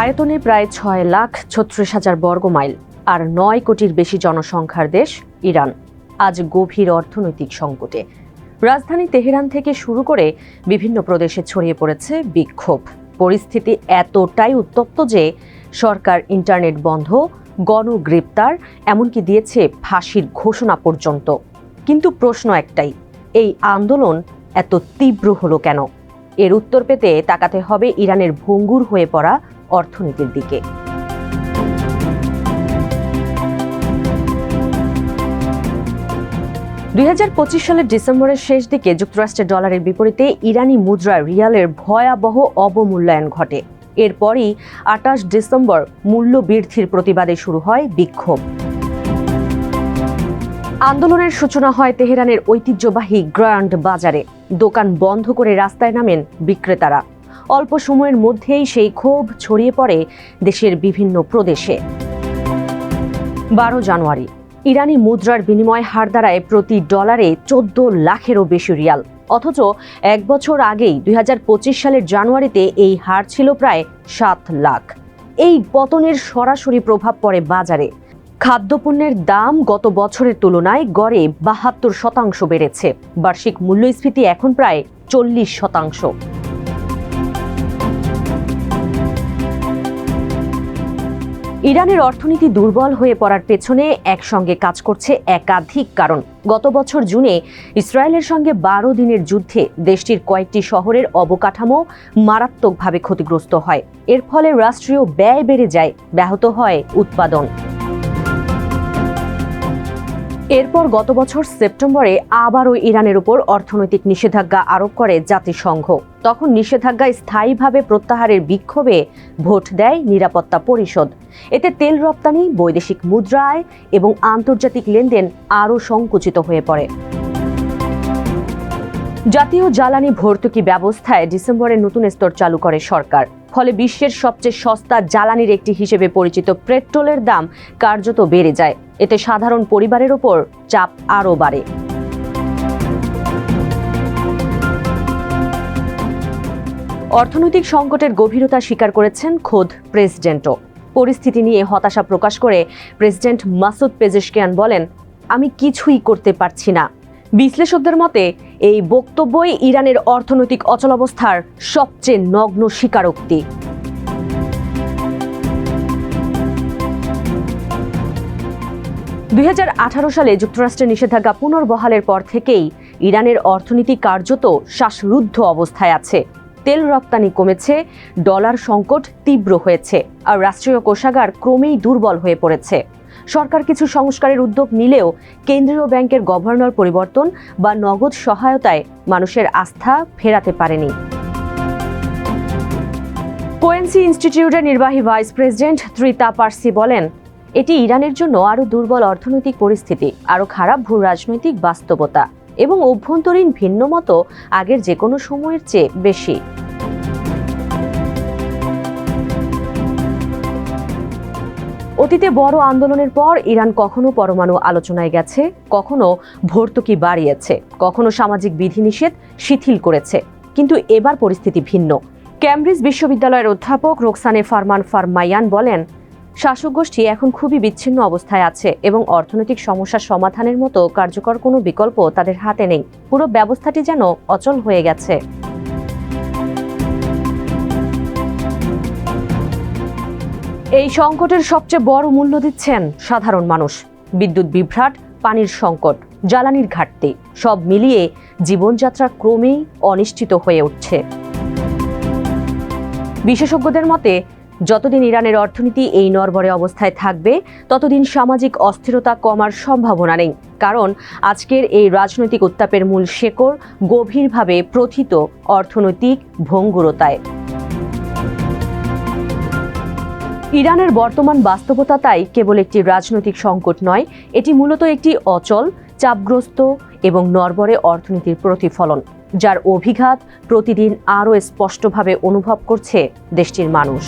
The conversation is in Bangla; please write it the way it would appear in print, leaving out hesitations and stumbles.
আয়তনে প্রায় 6,36,000 বর্গমাইল আর 9 কোটির বেশি জনসংখ্যার দেশ ইরান আজ গভীর অর্থনৈতিক সংকটে। রাজধানী তেহরান থেকে শুরু করে বিভিন্ন প্রদেশে ছড়িয়ে পড়েছে বিক্ষোভ। পরিস্থিতি এতটাই উত্তপ্ত যে সরকার ইন্টারনেট বন্ধ, গণগ্রেপ্তার, এমনকি দিয়েছে ফাঁসির ঘোষণা পর্যন্ত। কিন্তু প্রশ্ন একটাই, এই আন্দোলন এত তীব্র হলো কেন? এর উত্তর পেতে তাকাতে হবে ইরানের ভঙ্গুর হয়ে পড়া অর্থনীতির দিকে। সালের ডিসেম্বরের শেষ দিকে যুক্তরাষ্ট্রের ডলারের বিপরীতে ইরানি মুদ্রা রিয়ালের ভয়াবহ অবমূল্যায়ন ঘটে। এরপরই 28 ডিসেম্বর মূল্য বৃদ্ধির প্রতিবাদে শুরু হয় বিক্ষোভ। আন্দোলনের সূচনা হয় তেহরানের ঐতিহ্যবাহী গ্র্যান্ড বাজারে। দোকান বন্ধ করে রাস্তায় নামেন বিক্রেতারা। অল্প সময়ের মধ্যেই সেই ক্ষোভ ছড়িয়ে পড়ে দেশের বিভিন্ন প্রদেশে। 12 জানুয়ারি ইরানি মুদ্রার বিনিময় হার দাঁড়ায় প্রতি ডলারে 14 লাখেরও বেশি রিয়াল। অথচ এক বছর আগেই 2025 সালের জানুয়ারিতে এই হার ছিল প্রায় 7 লাখ। এই পতনের সরাসরি প্রভাব পড়ে বাজারে। খাদ্যপণ্যের দাম গত বছরের তুলনায় গড়ে 72% বেড়েছে। বার্ষিক মূল্যস্ফীতি এখন প্রায় 40%। ইরানের অর্থনীতি দুর্বল হয়ে পড়ার পেছনে একসঙ্গে কাজ করছে একাধিক কারণ। গত বছর জুনে ইসরায়েলের সঙ্গে 12 দিনের যুদ্ধে দেশটির কয়েকটি শহরের অবকাঠামো মারাত্মকভাবে ক্ষতিগ্রস্ত হয়। এর ফলে রাষ্ট্রীয় ব্যয় বেড়ে যায়, ব্যাহত হয় উৎপাদন। এরপর গত বছর সেপ্টেম্বরে আবারও ইরানের উপর অর্থনৈতিক নিষেধাজ্ঞা আরোপ করে জাতিসংঘ। তখন নিষেধাজ্ঞা স্থায়ীভাবে প্রত্যাহারের বিক্ষোভে ভোট দেয় নিরাপত্তা পরিষদ। এতে তেল রপ্তানি, বৈদেশিক মুদ্রা আয় এবং আন্তর্জাতিক লেনদেন আরও সংকুচিত হয়ে পড়ে। জাতীয় জ্বালানি ভর্তুকি ব্যবস্থায় ডিসেম্বরে নতুন স্তর চালু করে সরকার। ফলে বিশ্বের সবচেয়ে সস্তা জ্বালানির একটি হিসেবে পরিচিত পেট্রোলের দাম কার্যত বেড়ে যায়। এতে সাধারণ পরিবারের ওপর চাপ আরও বাড়ে। অর্থনৈতিক সংকটের গভীরতা স্বীকার করেছেন খোদ প্রেসিডেন্টও। পরিস্থিতি নিয়ে হতাশা প্রকাশ করে প্রেসিডেন্ট মাসুদ পেজেশকিয়ান বলেন, আমি কিছুই করতে পারছি না। বিশ্লেষকদের মতে এই বক্তব্যই ইরানের অর্থনৈতিক অচলাবস্থার সবচেয়ে নগ্ন স্বীকারোক্তি। 2018 সালে যুক্তরাষ্ট্রের নিষেধাজ্ঞা পুনর্বহালের পর থেকেই ইরানের অর্থনীতি কার্যত শ্বাসরুদ্ধ অবস্থায় আছে। তেল রপ্তানি কমেছে, ডলার সংকট তীব্র হয়েছে, আর রাষ্ট্রীয় কোষাগার ক্রমেই দুর্বল হয়ে পড়েছে। সরকার কিছু সংস্কারের উদ্যোগ নিলেও কেন্দ্রীয় ব্যাংকের গভর্নর পরিবর্তন বা নগদ সহায়তায় মানুষের আস্থা ফেরাতে পারেনি। কোয়েন্সি ইনস্টিটিউটের নির্বাহী ভাইস প্রেসিডেন্ট ত্রিতা পার্সি বলেন, এটি ইরানের জন্য আরও দুর্বল অর্থনৈতিক পরিস্থিতি, আরও খারাপ ভূ রাজনৈতিক বাস্তবতা এবং অভ্যন্তরীণ ভিন্নমত আগের যে কোনো সময়ের চেয়ে বেশি। অতীতে বড় আন্দোলনের পর ইরান কখনো পরমাণু আলোচনায় গেছে, কখনো ভর্তুকি বাড়িয়েছে, কখনো সামাজিক বিধিনিষেধ শিথিল করেছে। কিন্তু এবার পরিস্থিতি ভিন্ন। ক্যামব্রিজ বিশ্ববিদ্যালয়ের অধ্যাপক রোকসানে ফারমান ফারমাইয়ান বলেন, শাসক গোষ্ঠী এখন খুবই বিচ্ছিন্ন অবস্থায় আছে এবং অর্থনৈতিক সমস্যার সমাধানের মতো কার্যকর কোনো বিকল্প তাদের হাতে নেই। পুরো ব্যবস্থাটি যেন অচল হয়ে গেছে। এই সংকটের সবচেয়ে বড় মূল্য দিচ্ছেন সাধারণ মানুষ। বিদ্যুৎ বিভ্রাট, পানির সংকট, জ্বালানির ঘাটতি, সব মিলিয়ে জীবনযাত্রা ক্রমেই অনিশ্চিত হয়ে উঠছে। বিশেষজ্ঞদের মতে যতদিন ইরানের অর্থনীতি এই নড়বড়ে অবস্থায় থাকবে ততদিন সামাজিক অস্থিরতা কমার সম্ভাবনা নেই। কারণ আজকের এই রাজনৈতিক উত্তাপের মূল শেকড় গভীরভাবে প্রথিত অর্থনৈতিক ভঙ্গুরতায়। ইরানের বর্তমান বাস্তবতা তাই কেবল একটি রাজনৈতিক সংকট নয়, এটি মূলত একটি অচল, চাপগ্রস্ত এবং নড়বড়ে অর্থনীতির প্রতিফলন, যার অভিঘাত প্রতিদিন আরও স্পষ্টভাবে অনুভব করছে দেশটির মানুষ।